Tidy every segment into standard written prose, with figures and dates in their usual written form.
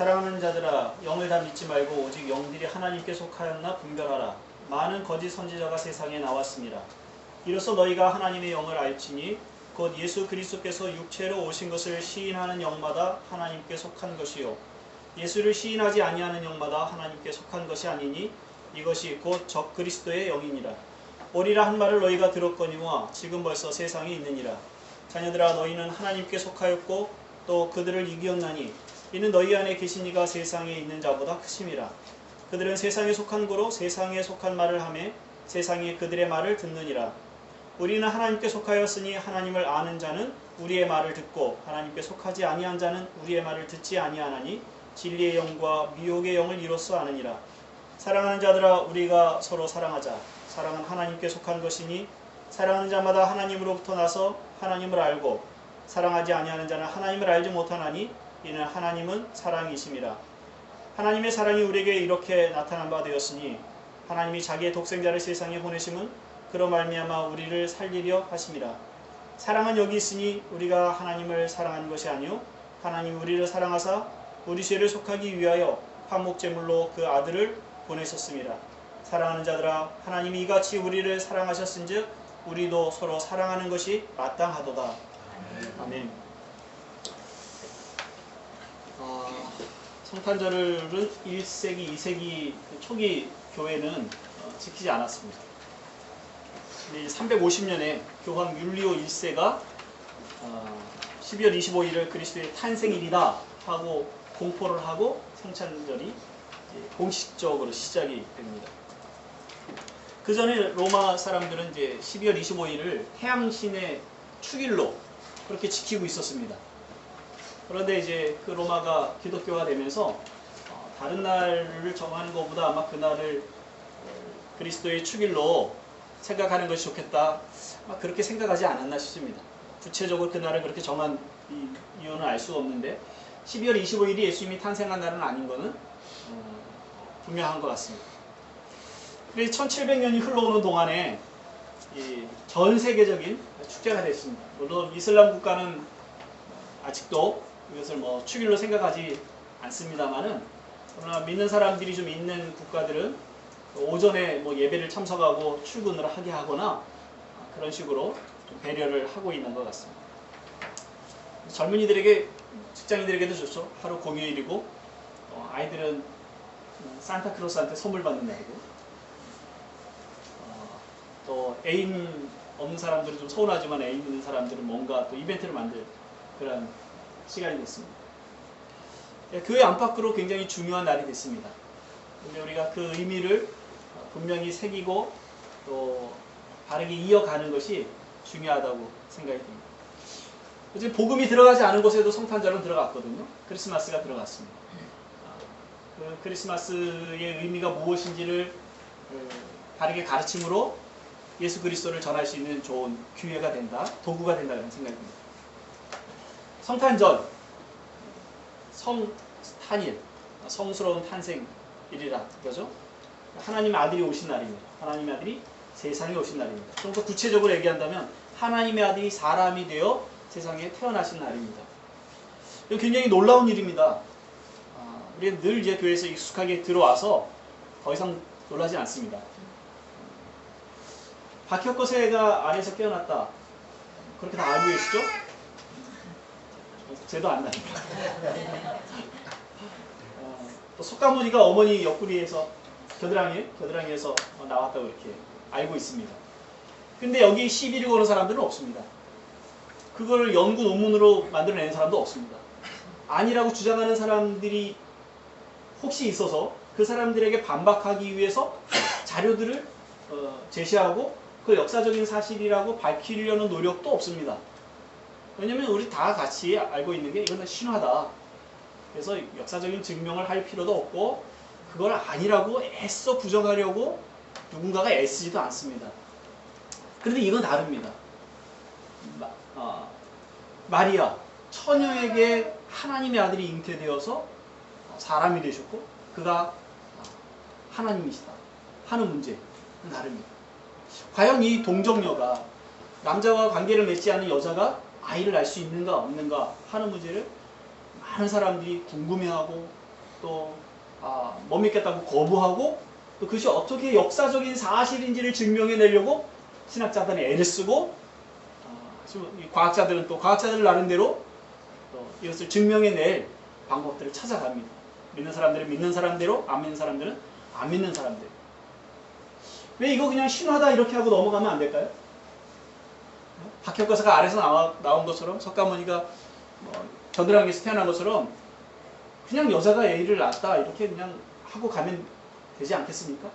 사랑하는 자들아, 영을 다 믿지 말고 오직 영들이 하나님께 속하였나 분별하라. 많은 거짓 선지자가 세상에 나왔습니다. 이로써 너희가 하나님의 영을 알지니 곧 예수 그리스도께서 육체로 오신 것을 시인하는 영마다 하나님께 속한 것이요 예수를 시인하지 아니하는 영마다 하나님께 속한 것이 아니니 이것이 곧 적 그리스도의 영이니라. 오리라 한 말을 너희가 들었거니와 지금 벌써 세상에 있느니라. 자녀들아, 너희는 하나님께 속하였고 또 그들을 이기었나니 이는 너희 안에 계신 이가 세상에 있는 자보다 크심이라. 그들은 세상에 속한 고로 세상에 속한 말을 하매 세상이 그들의 말을 듣느니라. 우리는 하나님께 속하였으니 하나님을 아는 자는 우리의 말을 듣고 하나님께 속하지 아니한 자는 우리의 말을 듣지 아니하나니 진리의 영과 미혹의 영을 이로써 아느니라. 사랑하는 자들아, 우리가 서로 사랑하자. 사랑은 하나님께 속한 것이니 사랑하는 자마다 하나님으로부터 나서 하나님을 알고 사랑하지 아니하는 자는 하나님을 알지 못하나니 이는 하나님은 사랑이심이라. 하나님의 사랑이 우리에게 이렇게 나타난 바 되었으니 하나님이 자기의 독생자를 세상에 보내심은 그로 말미암아 우리를 살리려 하심이라. 사랑은 여기 있으니 우리가 하나님을 사랑하는 것이 아니요 하나님이 우리를 사랑하사 우리 죄를 속하기 위하여 화목제물로 그 아들을 보내셨습니다. 사랑하는 자들아, 하나님이 이같이 우리를 사랑하셨은즉 우리도 서로 사랑하는 것이 마땅하도다. 아멘. 성탄절은 1세기, 2세기 초기 교회는 지키지 않았습니다. 350년에 교황 율리오 1세가 12월 25일을 그리스도의 탄생일이다 하고 공포를 하고 성탄절이 공식적으로 시작이 됩니다. 그 전에 로마 사람들은 이제 12월 25일을 태양신의 축일로 그렇게 지키고 있었습니다. 그런데 이제 그 로마가 기독교가 되면서 다른 날을 정하는 것보다 아마 그날을 그리스도의 축일로 생각하는 것이 좋겠다. 그렇게 생각하지 않았나 싶습니다. 구체적으로 그날을 그렇게 정한 이유는 알 수가 없는데 12월 25일이 예수님이 탄생한 날은 아닌 것은 분명한 것 같습니다. 그래서 1700년이 흘러오는 동안에 전 세계적인 축제가 됐습니다. 물론 이슬람 국가는 아직도 이것을 축일로 생각하지 않습니다만은 그러나 믿는 사람들이 좀 있는 국가들은 오전에 예배를 참석하고 출근을 하게 하거나 그런 식으로 좀 배려를 하고 있는 것 같습니다. 젊은이들에게, 직장인들에게도 좋죠. 하루 공휴일이고 아이들은 산타클로스한테 선물 받는 날이고 또 애인 없는 사람들은 좀 서운하지만 애인 있는 사람들은 뭔가 또 이벤트를 만들 그런 시간이 됐습니다. 교회 안팎으로 굉장히 중요한 날이 됐습니다. 근데 우리가 그 의미를 분명히 새기고 또 바르게 이어가는 것이 중요하다고 생각이 듭니다. 이제 복음이 들어가지 않은 곳에도 성탄절은 들어갔거든요. 크리스마스가 들어갔습니다. 그 크리스마스의 의미가 무엇인지를 바르게 가르침으로 예수 그리스도를 전할 수 있는 좋은 기회가 된다, 도구가 된다는 생각이 듭니다. 성탄절, 성탄일, 성스러운 탄생일이라 그러죠. 하나님의 아들이 오신 날입니다. 하나님의 아들이 세상에 오신 날입니다. 좀 더 구체적으로 얘기한다면 하나님의 아들이 사람이 되어 세상에 태어나신 날입니다. 이거 굉장히 놀라운 일입니다. 우리는 늘 이제 교회에서 익숙하게 들어와서 더 이상 놀라지 않습니다. 박혁거새가 알에서 깨어났다. 그렇게 다 알고 계시죠? 쟤도 안 납니다. 또 석가모니가 어머니 옆구리에서 겨드랑이에서 나왔다고 이렇게 알고 있습니다. 근데 여기 시비를 거는 사람들은 없습니다. 그걸 연구 논문으로 만들어내는 사람도 없습니다. 아니라고 주장하는 사람들이 혹시 있어서 그 사람들에게 반박하기 위해서 자료들을 제시하고 그 역사적인 사실이라고 밝히려는 노력도 없습니다. 왜냐면 우리 다 같이 알고 있는 게 이건 신화다. 그래서 역사적인 증명을 할 필요도 없고 그걸 아니라고 애써 부정하려고 누군가가 애쓰지도 않습니다. 그런데 이건 다릅니다. 마리아, 처녀에게 하나님의 아들이 잉태되어서 사람이 되셨고 그가 하나님이시다 하는 문제는 다릅니다. 과연 이 동정녀가 남자와 관계를 맺지 않은 여자가 아이를 낳을 수 있는가 없는가 하는 문제를 많은 사람들이 궁금해하고 또 못 믿겠다고 거부하고 또 그것이 어떻게 역사적인 사실인지를 증명해내려고 신학자들은 애를 쓰고 과학자들은 또 과학자들 나름대로 또 이것을 증명해낼 방법들을 찾아갑니다. 믿는 사람들은 믿는 사람대로, 안 믿는 사람들은 안 믿는 사람대로. 왜 이거 그냥 신화다 이렇게 하고 넘어가면 안 될까요? 박혁거사가 아래서 나온 것처럼, 석가모니가 겨드랑이에서 태어난 것처럼 그냥 여자가 애를 낳았다 이렇게 그냥 하고 가면 되지 않겠습니까?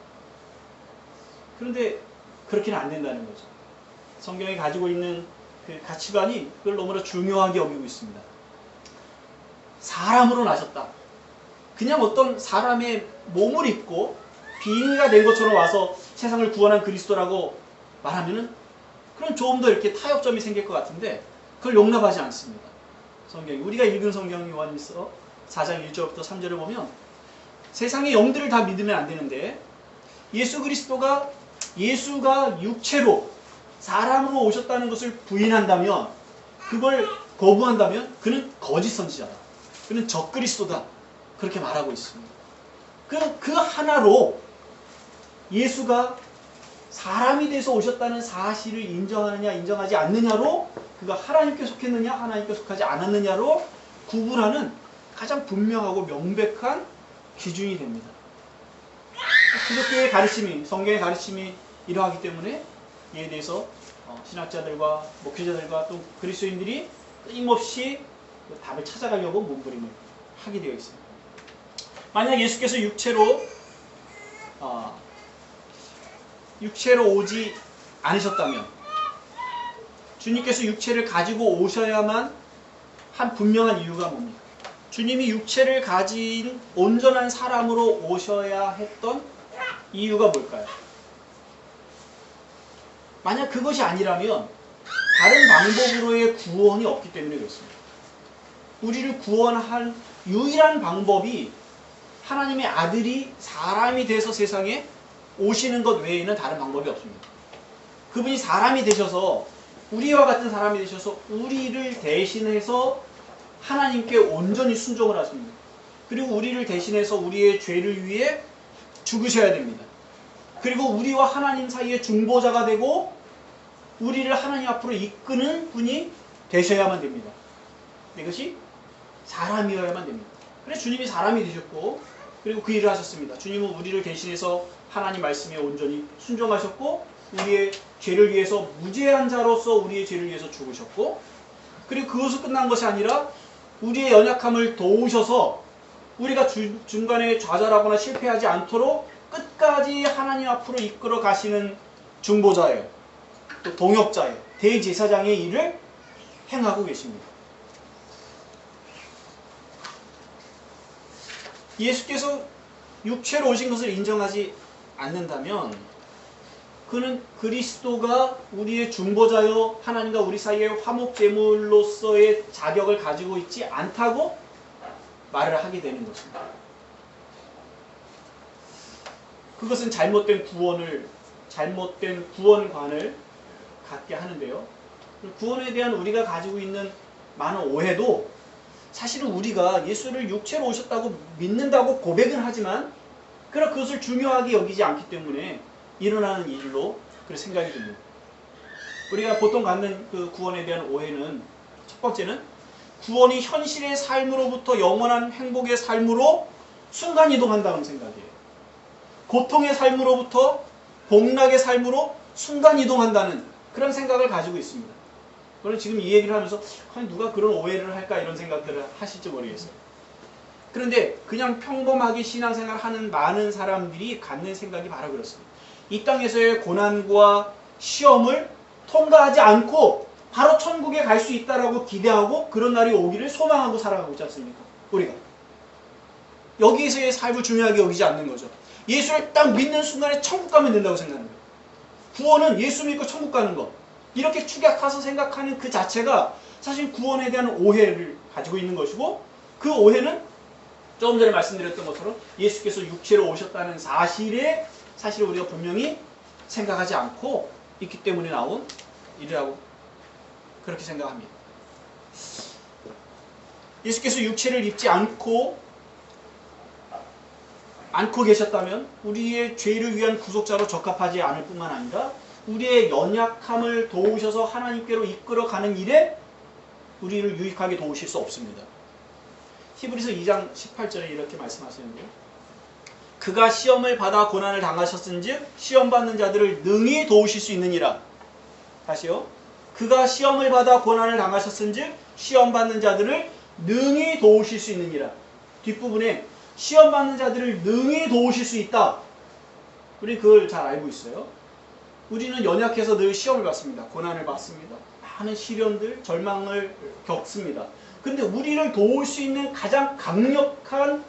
그런데 그렇게는 안 된다는 거죠. 성경이 가지고 있는 그 가치관이 그걸 너무나 중요하게 여기고 있습니다. 사람으로 나셨다. 그냥 어떤 사람의 몸을 입고 빙의가 된 것처럼 와서 세상을 구원한 그리스도라고 말하면은 그럼 조금 더 이렇게 타협점이 생길 것 같은데 그걸 용납하지 않습니다. 성경이. 우리가 읽은 성경 요한일서 4장 1절부터 3절을 보면 세상의 영들을 다 믿으면 안 되는데 예수가 육체로 사람으로 오셨다는 것을 부인한다면, 그걸 거부한다면 그는 거짓 선지자다. 그는 적그리스도다. 그렇게 말하고 있습니다. 그 하나로 예수가 사람이 돼서 오셨다는 사실을 인정하느냐 인정하지 않느냐로, 그가 하나님께 속했느냐 하나님께 속하지 않았느냐로 구분하는 가장 분명하고 명백한 기준이 됩니다. 기독교의 가르침이, 성경의 가르침이 이러하기 때문에 이에 대해서 신학자들과 목회자들과 또 그리스도인들이 끊임없이 답을 찾아가려고 몸부림을 하게 되어 있습니다. 만약 예수께서 육체로 오지 않으셨다면, 주님께서 육체를 가지고 오셔야만 한 분명한 이유가 뭡니까? 주님이 육체를 가진 온전한 사람으로 오셔야 했던 이유가 뭘까요? 만약 그것이 아니라면 다른 방법으로의 구원이 없기 때문에 그렇습니다. 우리를 구원할 유일한 방법이 하나님의 아들이 사람이 돼서 세상에 오시는 것 외에는 다른 방법이 없습니다. 그분이 사람이 되셔서, 우리와 같은 사람이 되셔서 우리를 대신해서 하나님께 온전히 순종을 하십니다. 그리고 우리를 대신해서 우리의 죄를 위해 죽으셔야 됩니다. 그리고 우리와 하나님 사이의 중보자가 되고 우리를 하나님 앞으로 이끄는 분이 되셔야만 됩니다. 이것이 사람이어야만 됩니다. 그래서 주님이 사람이 되셨고, 그리고 그 일을 하셨습니다. 주님은 우리를 대신해서 하나님 말씀에 온전히 순종하셨고, 우리의 죄를 위해서 무죄한 자로서 우리의 죄를 위해서 죽으셨고, 그리고 그것으로 끝난 것이 아니라 우리의 연약함을 도우셔서 우리가 중간에 좌절하거나 실패하지 않도록 끝까지 하나님 앞으로 이끌어 가시는 중보자예요. 또 동역자예요. 대제사장의 일을 행하고 계십니다. 예수께서 육체로 오신 것을 인정하지 않는다면 그는 그리스도가 우리의 중보자여 하나님과 우리 사이의 화목제물로서의 자격을 가지고 있지 않다고 말을 하게 되는 것입니다. 그것은 잘못된 구원관을 갖게 하는데요. 구원에 대한 우리가 가지고 있는 많은 오해도 사실은 우리가 예수를 육체로 오셨다고 믿는다고 고백은 하지만 그러나 그것을 중요하게 여기지 않기 때문에 일어나는 일로 그렇게 생각이 듭니다. 우리가 보통 갖는 그 구원에 대한 오해는, 첫 번째는 구원이 현실의 삶으로부터 영원한 행복의 삶으로 순간이동한다는 생각이에요. 고통의 삶으로부터 복락의 삶으로 순간이동한다는 그런 생각을 가지고 있습니다. 저는 지금 이 얘기를 하면서 누가 그런 오해를 할까 이런 생각들을 하실지 모르겠어요. 그런데 그냥 평범하게 신앙생활 하는 많은 사람들이 갖는 생각이 바로 그렇습니다. 이 땅에서의 고난과 시험을 통과하지 않고 바로 천국에 갈 수 있다라고 기대하고 그런 날이 오기를 소망하고 살아가고 있지 않습니까? 우리가. 여기에서의 삶을 중요하게 여기지 않는 거죠. 예수를 딱 믿는 순간에 천국 가면 된다고 생각하는 거예요. 구원은 예수 믿고 천국 가는 것. 이렇게 축약해서 생각하는 그 자체가 사실 구원에 대한 오해를 가지고 있는 것이고, 그 오해는 조금 전에 말씀드렸던 것처럼 예수께서 육체로 오셨다는 사실을 우리가 분명히 생각하지 않고 있기 때문에 나온 일이라고 그렇게 생각합니다. 예수께서 육체를 입지 않고 않고 계셨다면 우리의 죄를 위한 구속자로 적합하지 않을 뿐만 아니라 우리의 연약함을 도우셔서 하나님께로 이끌어가는 일에 우리를 유익하게 도우실 수 없습니다. 히브리서 2장 18절에 이렇게 말씀하시는데요. 그가 시험을 받아 고난을 당하셨은즉 시험 받는 자들을 능히 도우실 수 있느니라. 다시요. 그가 시험을 받아 고난을 당하셨은즉 시험 받는 자들을 능히 도우실 수 있느니라. 뒷부분에 시험 받는 자들을 능히 도우실 수 있다. 우리 그걸 잘 알고 있어요. 우리는 연약해서 늘 시험을 받습니다. 고난을 받습니다. 많은 시련들, 절망을 겪습니다. 근데 우리를 도울 수 있는 가장 강력한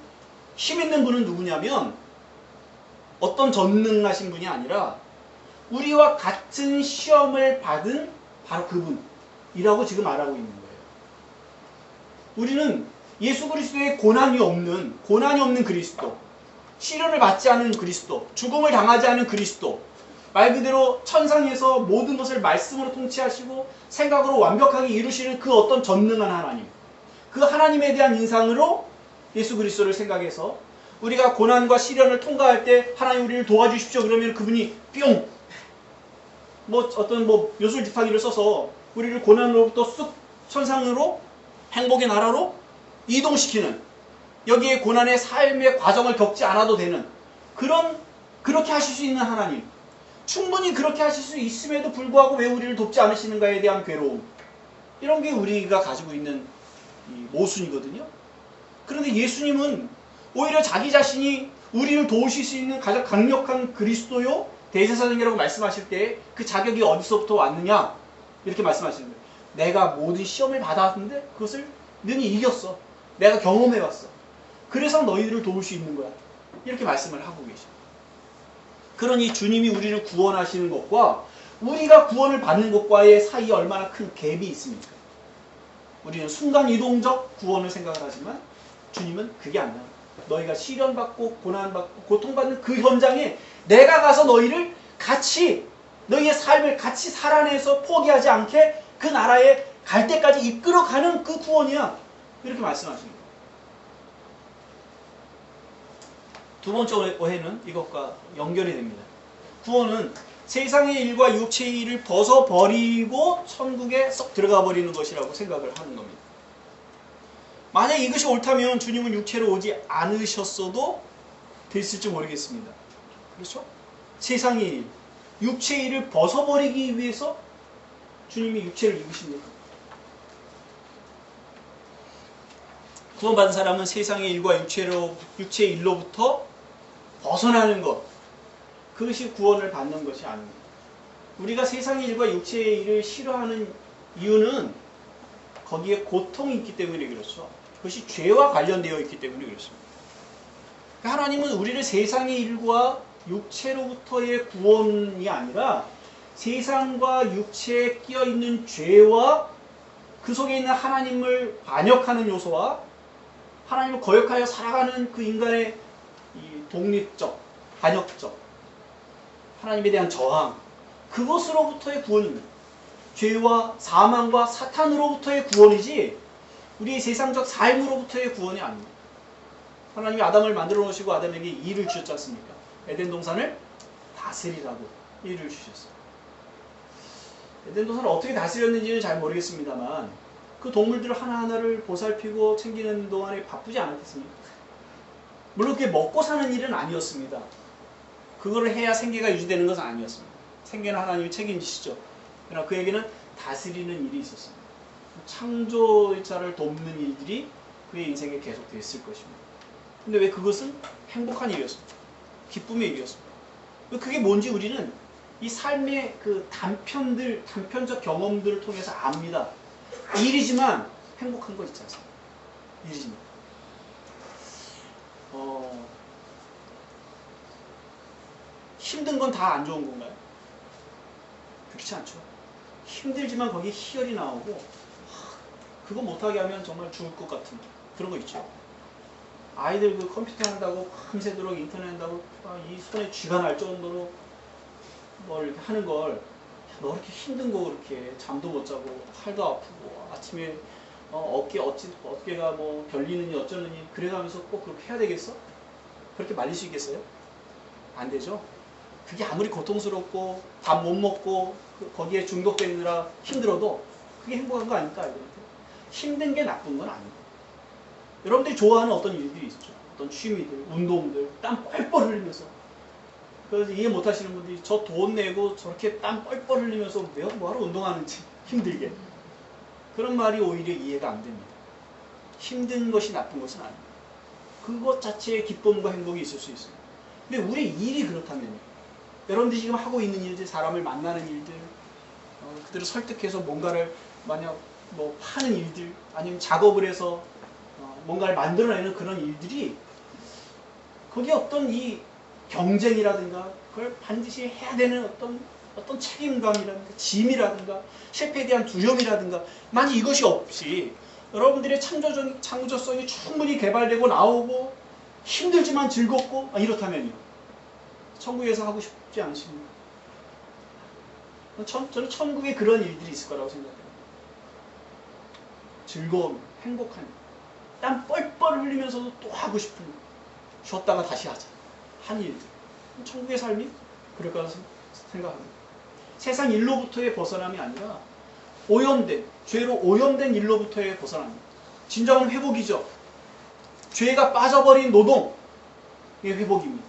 힘 있는 분은 누구냐면 어떤 전능하신 분이 아니라 우리와 같은 시험을 받은 바로 그분이라고 지금 말하고 있는 거예요. 우리는 예수 그리스도의 고난이 없는 그리스도, 시련을 받지 않은 그리스도, 죽음을 당하지 않은 그리스도, 말 그대로 천상에서 모든 것을 말씀으로 통치하시고 생각으로 완벽하게 이루시는 그 어떤 전능한 하나님, 그 하나님에 대한 인상으로 예수 그리스도를 생각해서 우리가 고난과 시련을 통과할 때 하나님 우리를 도와주십시오 그러면 그분이 뿅 어떤 요술 지팡이를 써서 우리를 고난으로부터 쑥 천상으로 행복의 나라로 이동시키는, 여기에 고난의 삶의 과정을 겪지 않아도 되는 그렇게 하실 수 있는 하나님, 충분히 그렇게 하실 수 있음에도 불구하고 왜 우리를 돕지 않으시는가에 대한 괴로움, 이런 게 우리가 가지고 있는 이 모순이거든요. 그런데 예수님은 오히려 자기 자신이 우리를 도우실 수 있는 가장 강력한 그리스도요 대제사장이라고 말씀하실 때 그 자격이 어디서부터 왔느냐 이렇게 말씀하시는 거예요. 내가 모든 시험을 받았는데 그것을 능히 이겼어. 내가 경험해봤어. 그래서 너희들을 도울 수 있는 거야. 이렇게 말씀을 하고 계십니다. 그러니 주님이 우리를 구원하시는 것과 우리가 구원을 받는 것과의 사이에 얼마나 큰 갭이 있습니까? 우리는 순간이동적 구원을 생각을 하지만 주님은 그게 아니야. 너희가 시련받고 고난받고 고통받는 그 현장에 내가 가서 너희를 같이, 너희의 삶을 같이 살아내서 포기하지 않게 그 나라에 갈 때까지 이끌어가는 그 구원이야. 이렇게 말씀하십니다. 두 번째 오해는 이것과 연결이 됩니다. 구원은 세상의 일과 육체의 일을 벗어버리고 천국에 썩 들어가 버리는 것이라고 생각을 하는 겁니다. 만약 이것이 옳다면 주님은 육체로 오지 않으셨어도 됐을지 모르겠습니다. 그렇죠? 세상의 일, 육체의 일을 벗어버리기 위해서 주님이 육체를 입으십니까? 구원받은 사람은 세상의 일과 육체의 일로부터 벗어나는 것, 그것이 구원을 받는 것이 아닙니다. 우리가 세상의 일과 육체의 일을 싫어하는 이유는 거기에 고통이 있기 때문에 그렇죠. 그것이 죄와 관련되어 있기 때문에 그렇습니다. 하나님은 우리를 세상의 일과 육체로부터의 구원이 아니라 세상과 육체에 끼어있는 죄와 그 속에 있는 하나님을 반역하는 요소와 하나님을 거역하여 살아가는 그 인간의 이 독립적, 반역적, 하나님에 대한 저항, 그것으로부터의 구원입니다. 죄와 사망과 사탄으로부터의 구원이지 우리의 세상적 삶으로부터의 구원이 아닙니다. 하나님이 아담을 만들어 놓으시고 아담에게 일을 주셨지 않습니까? 에덴 동산을 다스리라고 일을 주셨어요. 에덴 동산을 어떻게 다스렸는지는 잘 모르겠습니다만 그 동물들 하나하나를 보살피고 챙기는 동안에 바쁘지 않았겠습니까? 물론 그게 먹고 사는 일은 아니었습니다. 그거를 해야 생계가 유지되는 것은 아니었습니다. 생계는 하나님이 책임지시죠. 그러나 그에게는 다스리는 일이 있었습니다. 창조자를 돕는 일들이 그의 인생에 계속 됐을 것입니다. 근데 왜 그것은 행복한 일이었습니까? 기쁨의 일이었습니다. 그게 뭔지 우리는 이 삶의 그 단편적 경험들을 통해서 압니다. 일이지만 행복한 거 있지 않습니까? 일이지만. 힘든 건 다 안 좋은 건가요? 그렇지 않죠. 힘들지만 거기에 희열이 나오고 그거 못하게 하면 정말 죽을 것 같은 그런 거 있죠. 아이들 그 컴퓨터 한다고 밤새도록 인터넷 한다고 이 손에 쥐가 날 정도로 뭘 이렇게 하는 걸 너 이렇게 힘든 거 그렇게 잠도 못 자고 팔도 아프고 아침에 어깨가 뭐 결리느니 어쩌느니 그래가면서 꼭 그렇게 해야 되겠어? 그렇게 말릴 수 있겠어요? 안 되죠? 그게 아무리 고통스럽고 밥 못 먹고 거기에 중독되느라 힘들어도 그게 행복한 거 아닙니까? 여러분들? 힘든 게 나쁜 건 아니고 여러분들이 좋아하는 어떤 일들이 있죠. 어떤 취미들, 운동들, 땀 뻘뻘 흘리면서 그래서 이해 못하시는 분들이 저 돈 내고 저렇게 땀 뻘뻘 흘리면서 뭐하러 운동하는지 힘들게 그런 말이 오히려 이해가 안 됩니다. 힘든 것이 나쁜 것은 아닙니다. 그것 자체에 기쁨과 행복이 있을 수 있어요. 근데 우리 일이 그렇다면 여러분들이 지금 하고 있는 일들, 사람을 만나는 일들, 그들을 설득해서 뭔가를 만약 뭐 파는 일들, 아니면 작업을 해서 뭔가를 만들어내는 그런 일들이 거기에 어떤 이 경쟁이라든가 그걸 반드시 해야 되는 어떤 책임감이라든가 짐이라든가 실패에 대한 두려움이라든가 만약 이것이 없이 여러분들의 창조성이 충분히 개발되고 나오고 힘들지만 즐겁고 이렇다면요. 천국에서 하고 싶지 않으십니까? 저는 천국에 그런 일들이 있을 거라고 생각해요. 즐거움, 행복한 일. 땀 뻘뻘 흘리면서도 또 하고 싶은 일. 쉬었다가 다시 하자. 한 일들. 천국의 삶이 그럴 거라고 생각합니다. 세상 일로부터의 벗어남이 아니라 죄로 오염된 일로부터의 벗어납니다. 진정한 회복이죠. 죄가 빠져버린 노동의 회복입니다.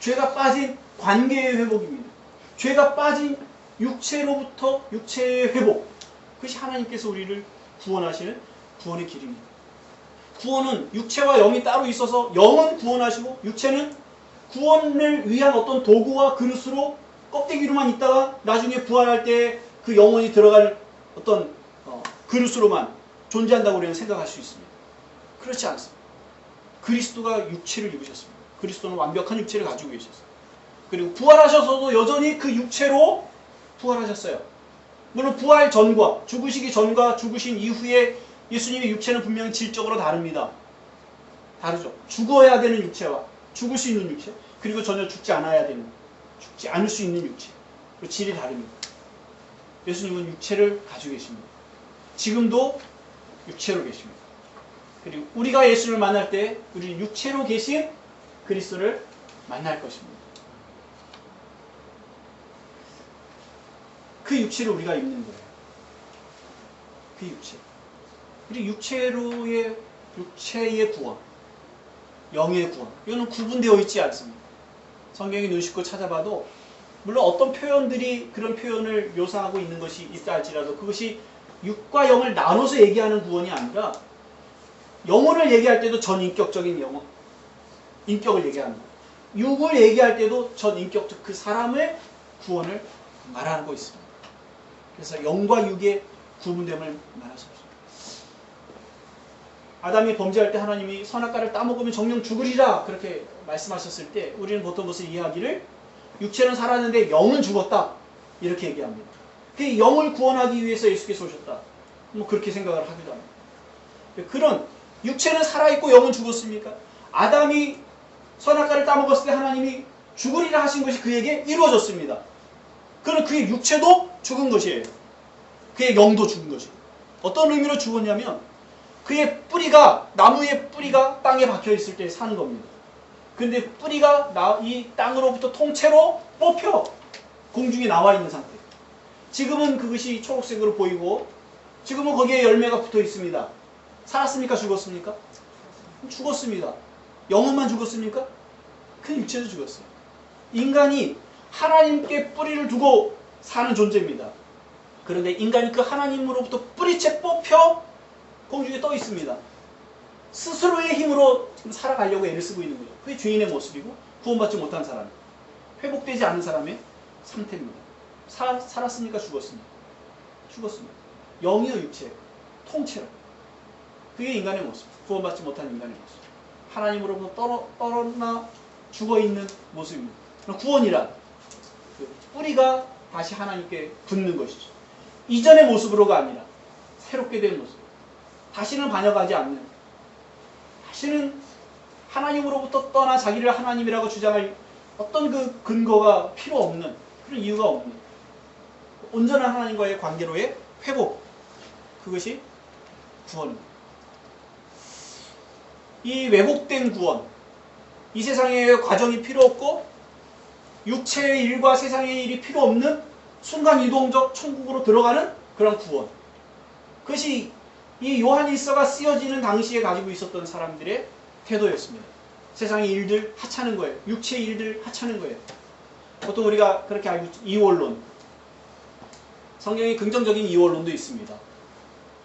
죄가 빠진 관계의 회복입니다. 죄가 빠진 육체로부터 육체의 회복. 그것이 하나님께서 우리를 구원하시는 구원의 길입니다. 구원은 육체와 영이 따로 있어서 영은 구원하시고 육체는 구원을 위한 어떤 도구와 그릇으로 껍데기로만 있다가 나중에 부활할 때 그 영혼이 들어갈 어떤 그릇으로만 존재한다고 우리는 생각할 수 있습니다. 그렇지 않습니다. 그리스도가 육체를 입으셨습니다. 그리스도는 완벽한 육체를 가지고 계셨어요. 그리고 부활하셔서도 여전히 그 육체로 부활하셨어요. 물론 부활 전과 죽으시기 전과 죽으신 이후에 예수님의 육체는 분명히 질적으로 다릅니다. 다르죠. 죽어야 되는 육체와 죽을 수 있는 육체 그리고 전혀 죽지 않아야 되는 죽지 않을 수 있는 육체 그 질이 다릅니다. 예수님은 육체를 가지고 계십니다. 지금도 육체로 계십니다. 그리고 우리가 예수를 만날 때 우리는 육체로 계신 그리스도를 만날 것입니다. 그 육체를 우리가 입는 거예요. 그 육체. 그리고 육체의 구원, 영의 구원. 이거는 구분되어 있지 않습니다. 성경에 눈 씻고 찾아봐도 물론 어떤 표현들이 그런 표현을 묘사하고 있는 것이 있다 할지라도 그것이 육과 영을 나눠서 얘기하는 구원이 아니라 영혼을 얘기할 때도 전인격적인 영혼, 인격을 얘기합니다. 육을 얘기할 때도 전인격적 그 사람의 구원을 말하고 있습니다. 그래서 영과 육의 구분됨을 말하셨습니다. 아담이 범죄할 때 하나님이 선악과를 따먹으면 정령 죽으리라 그렇게 말씀하셨을 때 우리는 보통 무슨 이야기를 육체는 살았는데 영은 죽었다 이렇게 얘기합니다. 그 영을 구원하기 위해서 예수께서 오셨다. 뭐 그렇게 생각을 하기도 합니다. 그런 육체는 살아있고 영은 죽었습니까? 아담이 선악과를 따먹었을 때 하나님이 죽으리라 하신 것이 그에게 이루어졌습니다. 그러나 그의 육체도 죽은 것이에요. 그의 영도 죽은 것이에요. 어떤 의미로 죽었냐면 그의 뿌리가 나무의 뿌리가 땅에 박혀 있을 때 사는 겁니다. 근데 뿌리가 이 땅으로부터 통째로 뽑혀 공중에 나와 있는 상태. 지금은 그것이 초록색으로 보이고 지금은 거기에 열매가 붙어 있습니다. 살았습니까? 죽었습니까? 죽었습니다. 영혼만 죽었습니까? 그 육체도 죽었어요. 인간이 하나님께 뿌리를 두고 사는 존재입니다. 그런데 인간이 그 하나님으로부터 뿌리채 뽑혀 공중에 떠 있습니다. 스스로의 힘으로 지금 살아가려고 애를 쓰고 있는 거죠. 그게 죄인의 모습이고 구원받지 못한 사람, 회복되지 않은 사람의 상태입니다. 살았습니까? 죽었습니까? 죽었습니다. 영이요 육체, 통째로. 그게 인간의 모습, 구원받지 못한 인간의 모습. 하나님으로부터 떨어나 죽어있는 모습입니다. 구원이란 그 뿌리가 다시 하나님께 붙는 것이죠. 이전의 모습으로가 아니라 새롭게 된 모습. 다시는 반역하지 않는, 다시는 하나님으로부터 떠나 자기를 하나님이라고 주장할 어떤 그 근거가 필요 없는, 그런 이유가 없는 온전한 하나님과의 관계로의 회복, 그것이 구원입니다. 이 왜곡된 구원, 이 세상의 과정이 필요 없고 육체의 일과 세상의 일이 필요 없는 순간이동적 천국으로 들어가는 그런 구원. 그것이 이 요한일서가 쓰여지는 당시에 가지고 있었던 사람들의 태도였습니다. 세상의 일들 하찮은 거예요. 육체의 일들 하찮은 거예요. 보통 우리가 그렇게 알고 있죠. 이원론. 성경에 긍정적인 이원론도 있습니다.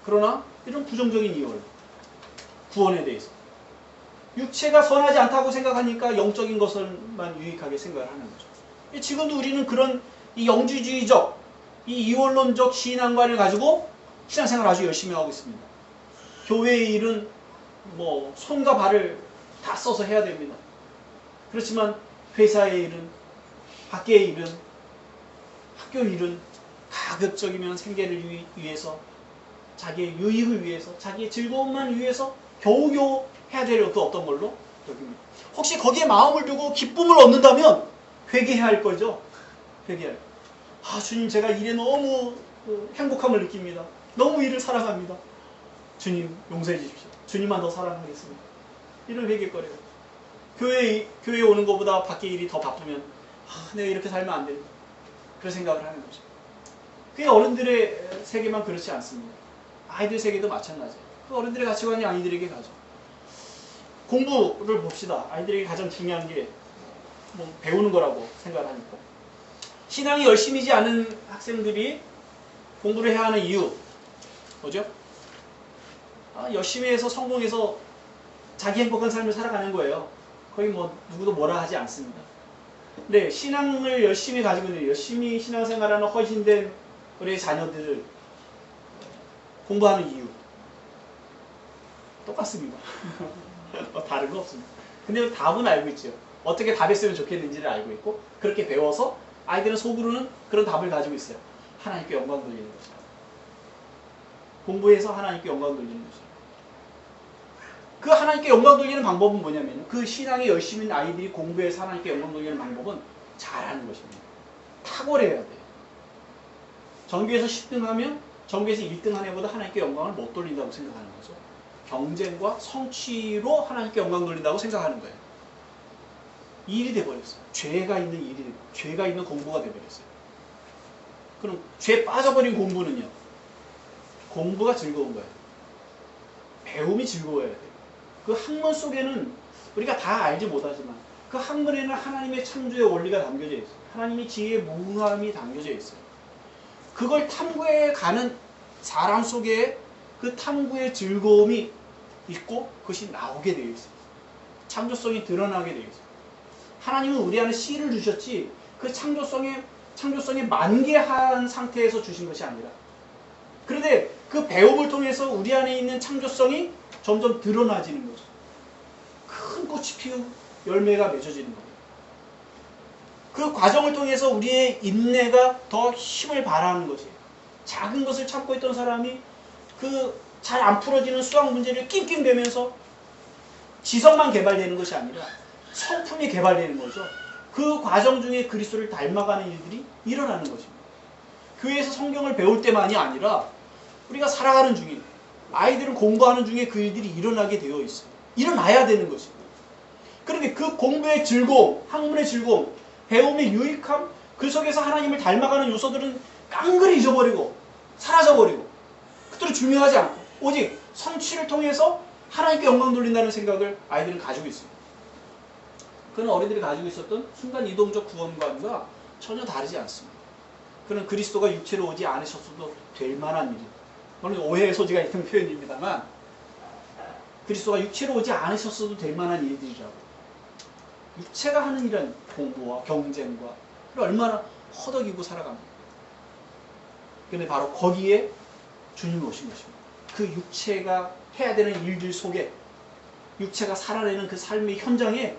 그러나 이런 부정적인 이원론. 구원에 대해서. 육체가 선하지 않다고 생각하니까 영적인 것을만 유익하게 생각을 하는 거죠. 지금도 우리는 그런 이 영주주의적, 이 이원론적 신앙관을 가지고 신앙생활을 아주 열심히 하고 있습니다. 교회의 일은 뭐 손과 발을 다 써서 해야 됩니다. 그렇지만 회사의 일은, 학계의 일은, 학교 일은 가급적이면 생계를 위해서, 자기의 유익을 위해서, 자기의 즐거움만 위해서 겨우겨우 해야 될 그 어떤 걸로 여깁니다. 혹시 거기에 마음을 두고 기쁨을 얻는다면 회개해야 할 거죠. 회개할 거. 아, 주님, 제가 일에 너무 행복함을 느낍니다. 너무 일을 사랑합니다. 주님, 용서해 주십시오. 주님만 더 사랑하겠습니다. 이런 회개거려요. 교회에 오는 것보다 밖에 일이 더 바쁘면 내가 이렇게 살면 안 된다. 그런 생각을 하는 거죠. 그게 어른들의 세계만 그렇지 않습니다. 아이들 세계도 마찬가지예요. 그 어른들의 가치관이 아이들에게 가죠. 공부를 봅시다. 아이들에게 가장 중요한 게 뭐 배우는 거라고 생각을 하니까. 신앙이 열심이지 않은 학생들이 공부를 해야 하는 이유 뭐죠? 열심히 해서 성공해서 자기 행복한 삶을 살아가는 거예요. 거의 뭐 누구도 뭐라 하지 않습니다. 근데 신앙을 열심히 가지고 있는, 열심히 신앙생활하는 헌신된 우리 자녀들을 공부하는 이유 똑같습니다. 다른 거 없습니다. 근데 답은 알고 있죠. 어떻게 답했으면 좋겠는지를 알고 있고, 그렇게 배워서 아이들은 속으로는 그런 답을 가지고 있어요. 하나님께 영광 돌리는 거죠. 공부해서 하나님께 영광 돌리는 거죠. 그 하나님께 영광 돌리는 방법은 뭐냐면, 그 신앙에 열심히 있는 아이들이 공부해서 하나님께 영광 돌리는 방법은 잘하는 것입니다. 탁월해야 돼요. 전교에서 10등하면 전교에서 1등한 애보다 하나님께 영광을 못 돌린다고 생각하는 거죠. 경쟁과 성취로 하나님께 영광 돌린다고 생각하는 거예요. 일이 돼버렸어요. 죄가 있는 일이 돼버렸어요. 죄가 있는 공부가 돼버렸어요. 그럼 죄 빠져버린 공부는요, 공부가 즐거운 거예요. 배움이 즐거워야 돼요. 그 학문 속에는 우리가 다 알지 못하지만 그 학문에는 하나님의 창조의 원리가 담겨져 있어요. 하나님의 지혜의 무궁함이 담겨져 있어요. 그걸 탐구해 가는 사람 속에 그 탐구의 즐거움이 있고 그것이 나오게 되어 있어요. 창조성이 드러나게 되어 있어요. 하나님은 우리 안에 씨를 주셨지 그 창조성이 만개한 상태에서 주신 것이 아니라, 그런데 그 배움을 통해서 우리 안에 있는 창조성이 점점 드러나지는 거죠. 큰 꽃이 피우 열매가 맺어지는 거예요. 그 과정을 통해서 우리의 인내가 더 힘을 발하는 것이에요. 작은 것을 참고 있던 사람이 그 잘 안 풀어지는 수학 문제를 낑낑대면서 지성만 개발되는 것이 아니라 성품이 개발되는 거죠. 그 과정 중에 그리스도를 닮아가는 일들이 일어나는 것입니다. 교회에서 성경을 배울 때만이 아니라 우리가 살아가는 중에, 아이들은 공부하는 중에 그 일들이 일어나게 되어 있어요. 일어나야 되는 것입니다. 그런데 그 공부의 즐거움, 학문의 즐거움, 배움의 유익함, 그 속에서 하나님을 닮아가는 요소들은 깡그리 잊어버리고 사라져버리고 그들은 중요하지 않고 오직 성취를 통해서 하나님께 영광 돌린다는 생각을 아이들은 가지고 있습니다. 그는 어린들이 가지고 있었던 순간이동적 구원관과 전혀 다르지 않습니다. 그는 그리스도가 육체로 오지 않으셨어도 될 만한 일이에요. 물론 오해의 소지가 있는 표현입니다만 그리스도가 육체로 오지 않으셨어도 될 만한 일들이라고. 육체가 하는 일은 공부와 경쟁과 얼마나 허덕이고 살아갑니다. 그런데 바로 거기에 주님이 오신 것입니다. 그 육체가 해야 되는 일들 속에, 육체가 살아내는 그 삶의 현장에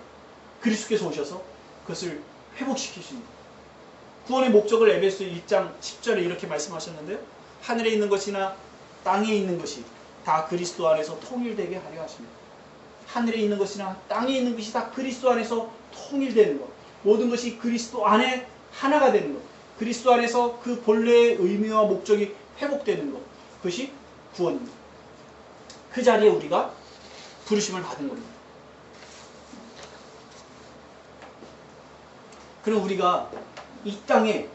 그리스도께서 오셔서 그것을 회복시키십니다. 구원의 목적을 에베소 1장 10절에 이렇게 말씀하셨는데요. 하늘에 있는 것이나 땅에 있는 것이 다 그리스도 안에서 통일되게 하려 하십니다. 하늘에 있는 것이나 땅에 있는 것이 다 그리스도 안에서 통일되는 것. 모든 것이 그리스도 안에 하나가 되는 것. 그리스도 안에서 그 본래의 의미와 목적이 회복되는 것. 그것이 구원입니다. 그 자리에 우리가 부르심을 받은 겁니다. 그럼 우리가 이 땅에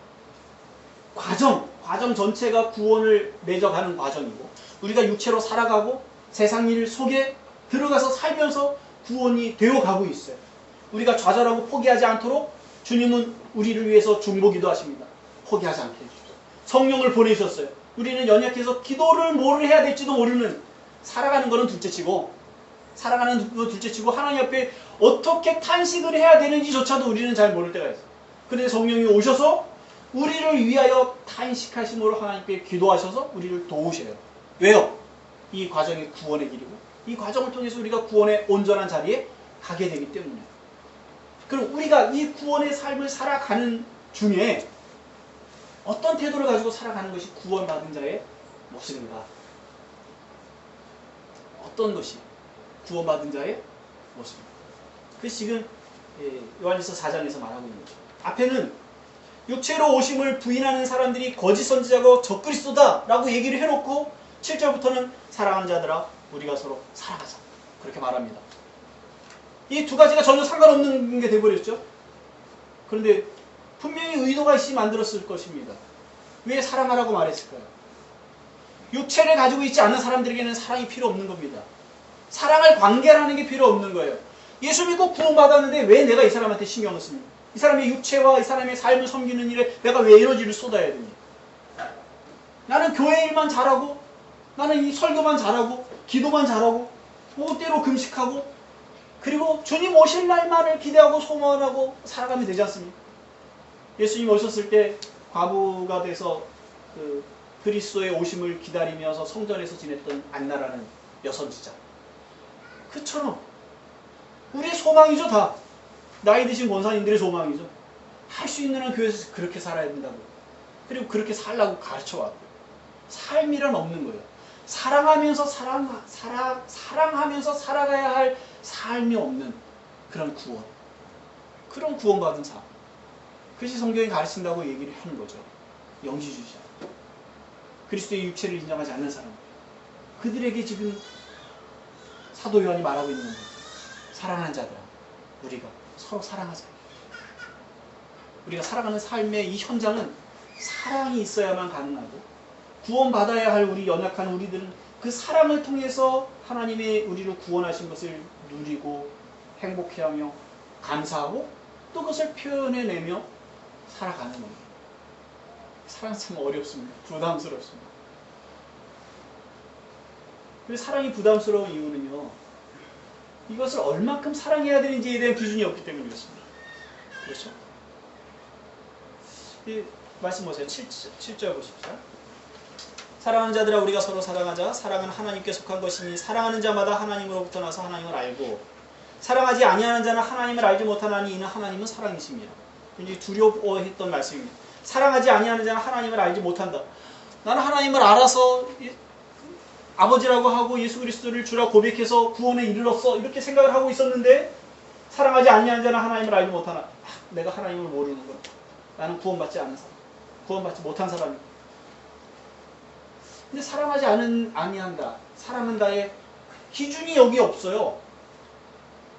과정 전체가 구원을 맺어가는 과정이고, 우리가 육체로 살아가고 세상 일 속에 들어가서 살면서 구원이 되어가고 있어요. 우리가 좌절하고 포기하지 않도록 주님은 우리를 위해서 중보기도 하십니다. 포기하지 않게 해주십시오. 성령을 보내주셨어요. 우리는 연약해서 기도를 뭘 해야 될지도 모르는, 살아가는 거는 둘째치고 하나님 앞에 어떻게 탄식을 해야 되는지조차도 우리는 잘 모를 때가 있어요. 그런데 성령이 오셔서 우리를 위하여 탄식하심으로 하나님께 기도하셔서 우리를 도우셔요. 왜요? 이 과정이 구원의 길이고, 이 과정을 통해서 우리가 구원의 온전한 자리에 가게 되기 때문에. 그럼 우리가 이 구원의 삶을 살아가는 중에 어떤 태도를 가지고 살아가는 것이 구원받은 자의 모습인가? 어떤 것이 구원받은 자의 모습입니다. 그래서 지금 요한일서 4장에서 말하고 있는 거죠. 앞에는 육체로 오심을 부인하는 사람들이 거짓 선지자고 적그리스도다 라고 얘기를 해놓고 7절부터는 사랑하는 자들아 우리가 서로 사랑하자 그렇게 말합니다. 이 두 가지가 전혀 상관없는 게 돼버렸죠. 그런데 분명히 의도가 있이 만들었을 것입니다. 왜 사랑하라고 말했을까요? 육체를 가지고 있지 않는 사람들에게는 사랑이 필요 없는 겁니다. 사랑할 관계라는 게 필요 없는 거예요. 예수 믿고 구원받았는데 왜 내가 이 사람한테 신경을 씁니까? 이 사람의 육체와 이 사람의 삶을 섬기는 일에 내가 왜 에너지를 쏟아야 되니? 나는 교회 일만 잘하고, 나는 이 설교만 잘하고, 기도만 잘하고, 뭐 때로 금식하고, 그리고 주님 오실 날만을 기대하고 소망하고 살아가면 되지 않습니까? 예수님 오셨을 때 과부가 돼서 그리스도의 오심을 기다리면서 성전에서 지냈던 안나라는 여선지자. 그처럼 우리의 소망이죠, 다. 나이 드신 권사님들의 소망이죠. 할 수 있는 한 교회에서 그렇게 살아야 된다고. 그리고 그렇게 살라고 가르쳐왔고. 삶이란 없는 거예요. 사랑하면서 사랑하면서 살아가야 할 삶이 없는 그런 구원. 그런 구원받은 삶. 그것이 성경이 가르친다고 얘기를 하는 거죠. 영지주의자. 그리스도의 육체를 인정하지 않는 사람. 그들에게 지금 사도 요한이 말하고 있는 거예요. 사랑하는 자들아, 우리가 서로 사랑하자. 우리가 살아가는 삶의 이 현장은 사랑이 있어야만 가능하고, 구원받아야 할 우리 연약한 우리들은 그 사랑을 통해서 하나님의 우리를 구원하신 것을 누리고 행복해하며 감사하고 또 그것을 표현해내며 살아가는 겁니다. 사랑 참 어렵습니다. 부담스럽습니다. 그래서 사랑이 부담스러운 이유는요, 이것을 얼만큼 사랑해야 되는지에 대한 기준이 없기 때문에 그렇습니다. 그렇죠? 이 말씀 보세요. 7절 보십시오. 사랑하는 자들아 우리가 서로 사랑하자. 사랑은 하나님께 속한 것이니 사랑하는 자마다 하나님으로부터 나서 하나님을 알고 사랑하지 아니하는 자는 하나님을 알지 못하나니 이는 하나님은 사랑이십니다. 굉장히 두려워했던 말씀입니다. 사랑하지 아니하는 자는 하나님을 알지 못한다. 나는 하나님을 알아서 아버지라고 하고 예수 그리스도를 주라 고백해서 구원에 이르렀어 이렇게 생각을 하고 있었는데, 사랑하지 아니하는 자는 하나님을 알지 못하나. 내가 하나님을 모르는구나. 나는 구원받지 않은 사람, 구원받지 못한 사람이고. 근데 사랑하지 아니한다, 사랑한다의 기준이 여기 없어요.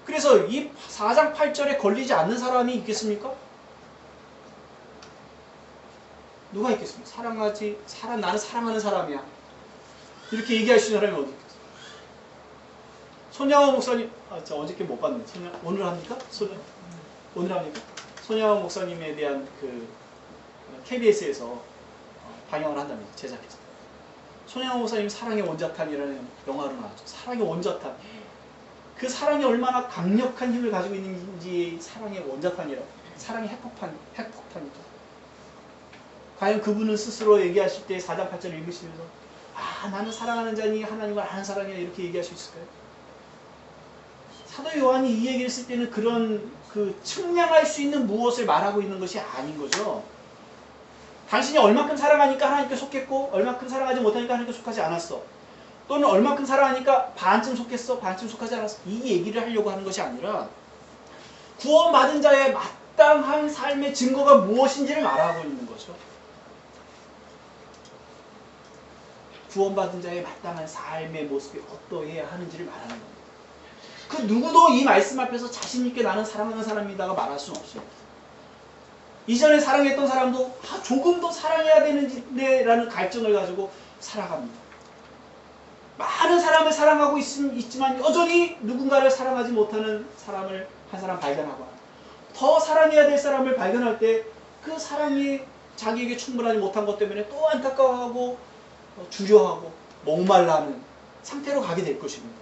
그래서 이 4장 8절에 걸리지 않는 사람이 있겠습니까? 누가 있겠습니까? 나는 사랑하는 사람이야. 이렇게 얘기할 수 있는 사람이 어디 있겠어요? 손양호 목사님, 저 어저께 못 봤네. 오늘 합니까? 오늘 합니까? 손양호 목사님에 대한 KBS에서 방영을 한답니다. 제작해서. 손양호 목사님 사랑의 원자탄이라는 영화로 나왔죠. 사랑의 원자탄. 그 사랑이 얼마나 강력한 힘을 가지고 있는지 사랑의 원자탄이라고. 사랑의 핵폭탄이죠. 과연 그분은 스스로 얘기하실 때 4장 8절을 읽으시면서 나는 사랑하는 자니 하나님을 아는 사람이야 이렇게 얘기할 수 있을까요? 사도 요한이 이 얘기를 했을 때는 그런 측량할 수 있는 무엇을 말하고 있는 것이 아닌 거죠. 당신이 얼만큼 사랑하니까 하나님께 속했고 얼만큼 사랑하지 못하니까 하나님께 속하지 않았어. 또는 얼만큼 사랑하니까 반쯤 속했어, 반쯤 속하지 않았어. 이 얘기를 하려고 하는 것이 아니라 구원받은 자의 마땅한 삶의 증거가 무엇인지를 말하고 있는 거죠. 구원받은 자의 마땅한 삶의 모습이 어떠해야 하는지를 말하는 겁니다. 그 누구도 이 말씀 앞에서 자신있게 나는 사랑하는 사람이다가 말할 수는 없습니다. 이전에 사랑했던 사람도 조금 더 사랑해야 되는데라는 갈증을 가지고 살아갑니다. 많은 사람을 사랑하고 있지만 여전히 누군가를 사랑하지 못하는 사람을 한 사람 발견하거나 더 사랑해야 될 사람을 발견할 때 그 사랑이 자기에게 충분하지 못한 것 때문에 또 안타까워하고 주저하고 목말라하는 상태로 가게 될 것입니다.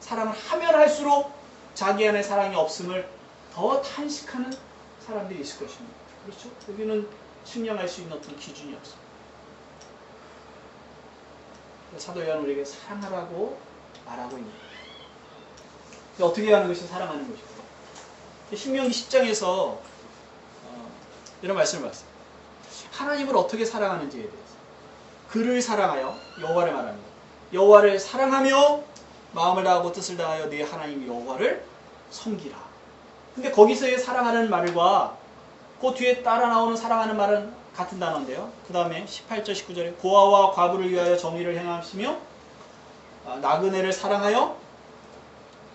사랑을 하면 할수록 자기 안에 사랑이 없음을 더 탄식하는 사람들이 있을 것입니다. 그렇죠? 여기는 측량할 수 있는 어떤 기준이 없습니다. 사도 요한은 우리에게 사랑하라고 말하고 있는 거예요. 어떻게 하는 것이 사랑하는 것일까요? 신명기 10장에서 이런 말씀을 봤어요. 하나님을 어떻게 사랑하는지에 대해서. 그를 사랑하여 여호와를 말합니다. 여호와를 사랑하며 마음을 다하고 뜻을 다하여 네 하나님 여호와를 섬기라. 근데 거기서의 사랑하는 말과 그 뒤에 따라 나오는 사랑하는 말은 같은 단어인데요. 그 다음에 18절 19절에 고아와 과부를 위하여 정의를 행하시며 나그네를 사랑하여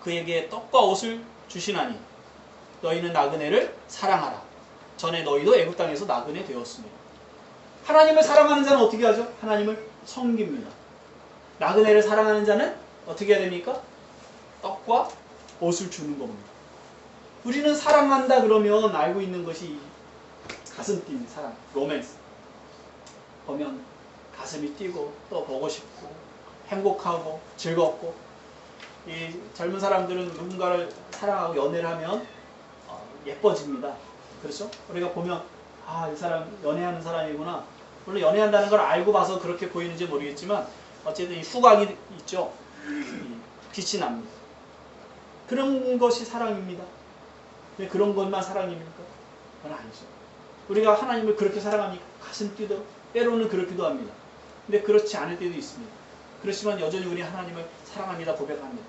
그에게 떡과 옷을 주시나니 너희는 나그네를 사랑하라. 전에 너희도 애굽 땅에서 나그네 되었으며. 하나님을 사랑하는 자는 어떻게 하죠? 하나님을 섬깁니다. 나그네를 사랑하는 자는 어떻게 해야 됩니까? 떡과 옷을 주는 겁니다. 우리는 사랑한다 그러면 알고 있는 것이 가슴 뛰는 사랑, 로맨스. 보면 가슴이 뛰고 또 보고 싶고 행복하고 즐겁고. 이 젊은 사람들은 누군가를 사랑하고 연애를 하면 예뻐집니다. 그렇죠? 우리가 보면 이 사람 연애하는 사람이구나. 물론 연애한다는 걸 알고 봐서 그렇게 보이는지 모르겠지만 어쨌든 이 후광이 있죠. 빛이 납니다. 그런 것이 사랑입니다. 왜 그런 것만 사랑입니까? 그건 아니죠. 우리가 하나님을 그렇게 사랑합니까? 가슴 뛰도록 때로는 그렇기도 합니다. 근데 그렇지 않을 때도 있습니다. 그렇지만 여전히 우리 하나님을 사랑합니다. 고백합니다.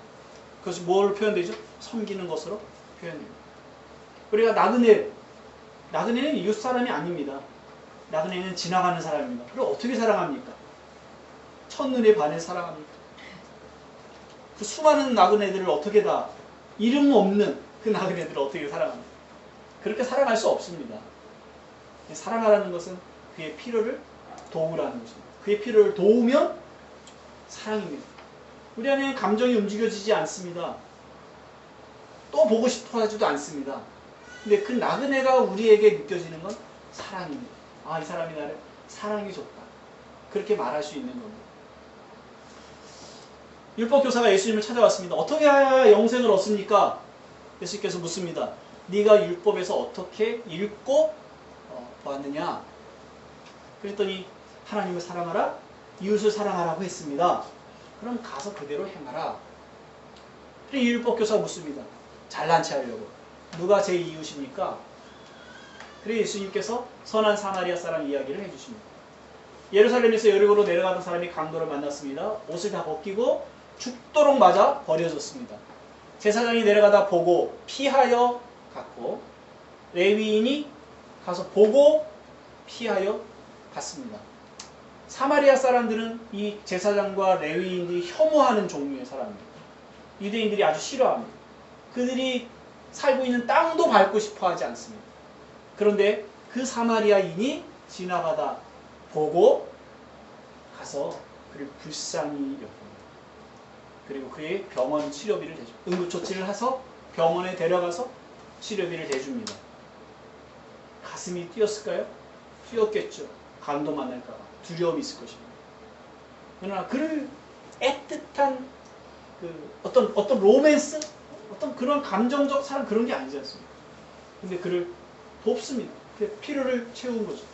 그것이 뭘 표현되죠? 섬기는 것으로 표현됩니다. 우리가 나그네는 이웃 사람이 아닙니다. 나그네는 지나가는 사람입니다. 그걸 어떻게 사랑합니까? 첫눈에 반해 사랑합니까? 그 수많은 나그네들을 어떻게 다 이름 없는 그 나그네들을 어떻게 사랑합니까? 그렇게 사랑할 수 없습니다. 사랑하라는 것은 그의 필요를 도우라는 것입니다. 그의 필요를 도우면 사랑입니다. 우리 안에는 감정이 움직여지지 않습니다. 또 보고 싶어 하지도 않습니다. 근데 그 나그네가 우리에게 느껴지는 건 사랑입니다. 이 사람이 나를 사랑해 줬다. 그렇게 말할 수 있는 겁니다. 율법교사가 예수님을 찾아왔습니다. 어떻게 해야 영생을 얻습니까? 예수님께서 묻습니다. 네가 율법에서 어떻게 읽고 보았느냐? 그랬더니 하나님을 사랑하라, 이웃을 사랑하라고 했습니다. 그럼 가서 그대로 행하라. 그래서 율법교사가 묻습니다. 잘난 체 하려고. 누가 제 이웃입니까? 그래서 예수님께서 선한 사마리아 사람 이야기를 해주십니다. 예루살렘에서 여리고로 내려가던 사람이 강도를 만났습니다. 옷을 다 벗기고 죽도록 맞아 버려졌습니다. 제사장이 내려가다 보고 피하여 갔고 레위인이 가서 보고 피하여 갔습니다. 사마리아 사람들은 이 제사장과 레위인들이 혐오하는 종류의 사람입니다. 유대인들이 아주 싫어합니다. 그들이 살고 있는 땅도 밟고 싶어 하지 않습니다. 그런데 그 사마리아인이 지나가다 보고 가서 그를 불쌍히 여깁니다. 그리고 그의 병원 치료비를 대줍니다. 응급조치를 해서 병원에 데려가서 치료비를 대줍니다. 가슴이 뛰었을까요? 뛰었겠죠. 강도 만날까봐 두려움이 있을 것입니다. 그러나 그를 애틋한 어떤 로맨스? 어떤 그런 감정적 사랑 그런 게 아니지 않습니까? 근데 그를 돕습니다. 그 필요를 채운 거죠.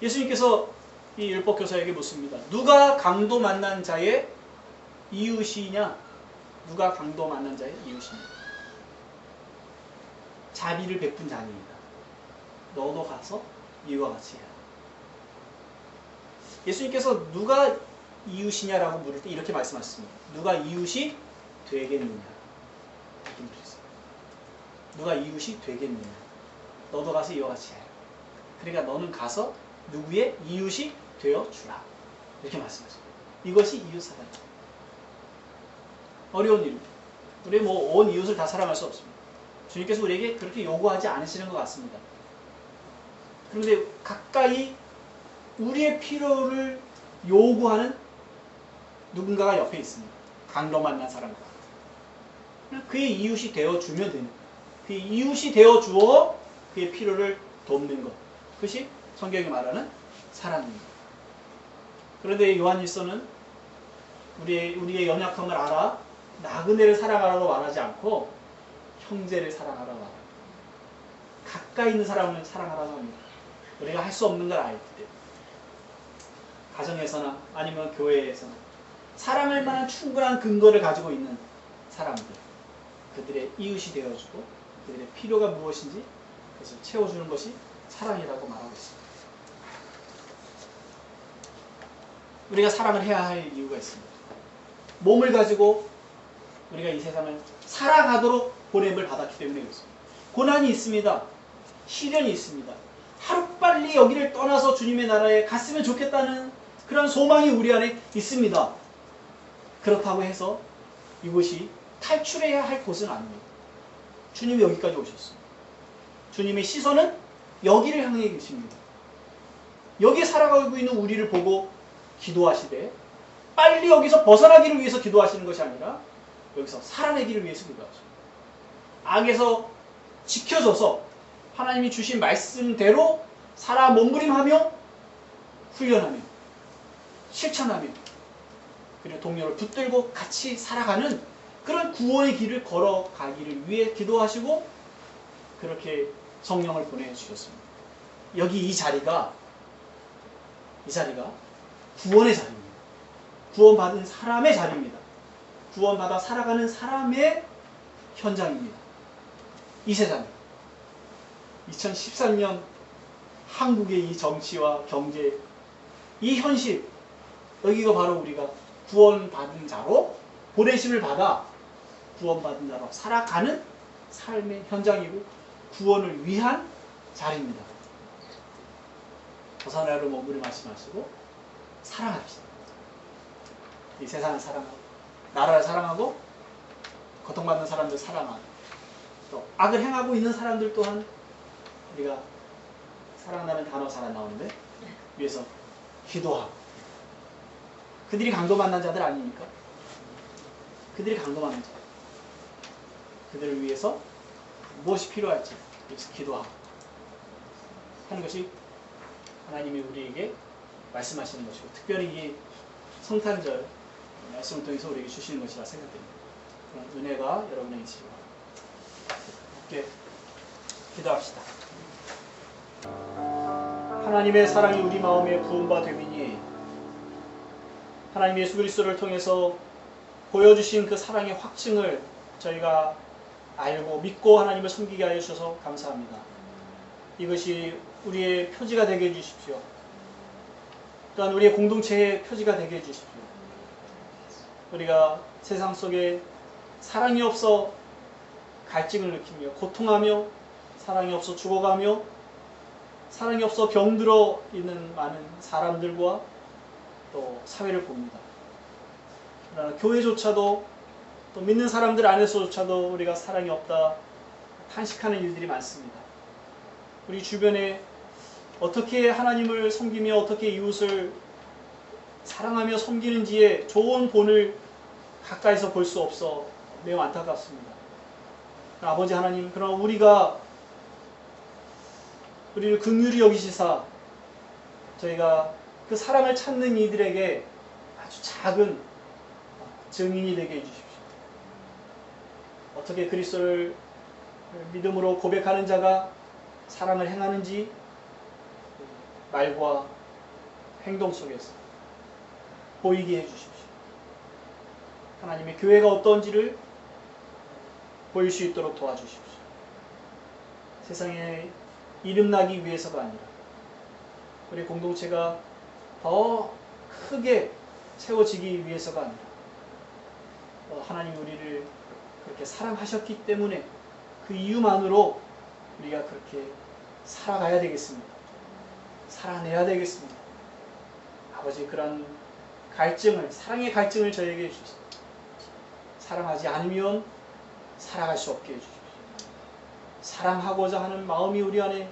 예수님께서 이 율법교사에게 묻습니다. 누가 강도 만난 자의 이웃이냐? 누가 강도 만난 자의 이웃이냐? 자비를 베푼 자입니다. 너도 가서 이와 같이 해라. 예수님께서 누가 이웃이냐라고 물을 때 이렇게 말씀하셨습니다. 누가 이웃이 되겠느냐? 누가 이웃이 되겠느냐? 너도 가서 이와 같이 해라. 그러니까 너는 가서 누구의 이웃이 되어주라. 이렇게 말씀하십니다. 이것이 이웃사랑입니다. 어려운 일입니다. 우리 온 이웃을 다 사랑할 수 없습니다. 주님께서 우리에게 그렇게 요구하지 않으시는 것 같습니다. 그런데 가까이 우리의 필요를 요구하는 누군가가 옆에 있습니다. 강도 만난 사람과 그의 이웃이 되어주면 되는, 그의 이웃이 되어주어 그의 필요를 돕는 것, 그것이 성경이 말하는 사랑입니다. 그런데 요한일서는 우리의 연약함을 알아 나그네를 사랑하라고 말하지 않고 형제를 사랑하라고 말합니다. 가까이 있는 사람을 사랑하라고 합니다. 우리가 할 수 없는 걸 알 때, 가정에서나 아니면 교회에서나 사랑할 만한 충분한 근거를 가지고 있는 사람들, 그들의 이웃이 되어주고 그들의 필요가 무엇인지 그것을 채워주는 것이 사랑이라고 말하고 있습니다. 우리가 사랑을 해야 할 이유가 있습니다. 몸을 가지고 우리가 이 세상을 살아가도록 보냄을 받았기 때문에 그렇습니다. 고난이 있습니다. 시련이 있습니다. 하루빨리 여기를 떠나서 주님의 나라에 갔으면 좋겠다는 그런 소망이 우리 안에 있습니다. 그렇다고 해서 이곳이 탈출해야 할 곳은 아닙니다. 주님이 여기까지 오셨습니다. 주님의 시선은 여기를 향해 계십니다. 여기에 살아가고 있는 우리를 보고 기도하시되 빨리 여기서 벗어나기를 위해서 기도하시는 것이 아니라 여기서 살아내기를 위해서 기도하십니다. 악에서 지켜져서 하나님이 주신 말씀대로 살아 몸부림하며 훈련하며 실천하며 그리고 동료를 붙들고 같이 살아가는 그런 구원의 길을 걸어가기를 위해 기도하시고 그렇게 성령을 보내주셨습니다. 여기 이 자리가 구원의 자리입니다. 구원받은 사람의 자리입니다. 구원받아 살아가는 사람의 현장입니다. 이 세상 2013년 한국의 이 정치와 경제 이 현실, 여기가 바로 우리가 구원받은 자로 보내심을 받아 구원받은 자로 살아가는 삶의 현장이고 구원을 위한 자리입니다. 벗어나로 몸부림하지 마시고 사랑합시다. 이 세상을 사랑하고 나라를 사랑하고 고통받는 사람들 사랑하고 또 악을 행하고 있는 사람들 또한 우리가 사랑한다는 단어 잘 안 나오는데 위해서 기도하고 그들이 강도 만난 자들 아닙니까? 그들이 강도 만난 자 그들을 위해서 무엇이 필요할지 위해서 기도하고 하는 것이 하나님이 우리에게 말씀하시는 것이고 특별히 이 성탄절 말씀을 통해서 우리에게 주시는 것이라 생각됩니다. 그런 은혜가 여러분에게 있으시기 바랍니다. 함께 기도합시다. 하나님의 사랑이 우리 마음에 부음바 되미니 하나님 예수 그리스도를 통해서 보여주신 그 사랑의 확증을 저희가 알고 믿고 하나님을 섬기게 하여 주셔서 감사합니다. 이것이 우리의 표지가 되게 해주십시오. 또한 우리의 공동체의 표지가 되게 해주십시오. 우리가 세상 속에 사랑이 없어 갈증을 느끼며 고통하며 사랑이 없어 죽어가며 사랑이 없어 병들어 있는 많은 사람들과 또 사회를 봅니다. 그러나 교회조차도 또 믿는 사람들 안에서조차도 우리가 사랑이 없다 탄식하는 일들이 많습니다. 우리 주변에 어떻게 하나님을 섬기며 어떻게 이웃을 사랑하며 섬기는지에 좋은 본을 가까이서 볼 수 없어 매우 안타깝습니다. 아버지 하나님, 그러나 우리가 우리를 긍휼히 여기시사 저희가 그 사랑을 찾는 이들에게 아주 작은 증인이 되게 해주십시오. 어떻게 그리스도를 믿음으로 고백하는 자가 사랑을 행하는지 말과 행동 속에서 보이게 해주십시오. 하나님의 교회가 어떤지를 보일 수 있도록 도와주십시오. 세상에 이름나기 위해서가 아니라 우리 공동체가 더 크게 채워지기 위해서가 아니라 하나님이 우리를 그렇게 사랑하셨기 때문에 그 이유만으로 우리가 그렇게 살아가야 되겠습니다. 살아내야 되겠습니다. 아버지, 그런 갈증을, 사랑의 갈증을 저에게 해주십시오. 사랑하지 않으면 살아갈 수 없게 해주십시오. 사랑하고자 하는 마음이 우리 안에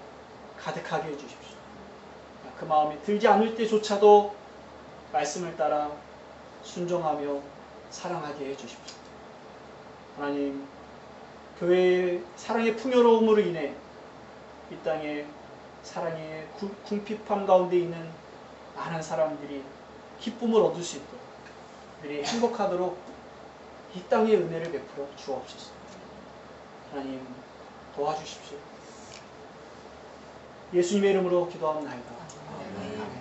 가득하게 해주십시오. 그 마음이 들지 않을 때조차도 말씀을 따라 순종하며 사랑하게 해주십시오. 하나님, 교회의 사랑의 풍요로움으로 인해 이 땅에 사랑의 궁핍함 가운데 있는 많은 사람들이 기쁨을 얻을 수 있도록, 그들이 행복하도록 이 땅의 은혜를 베풀어 주옵소서. 하나님, 도와주십시오. 예수님의 이름으로 기도합니다.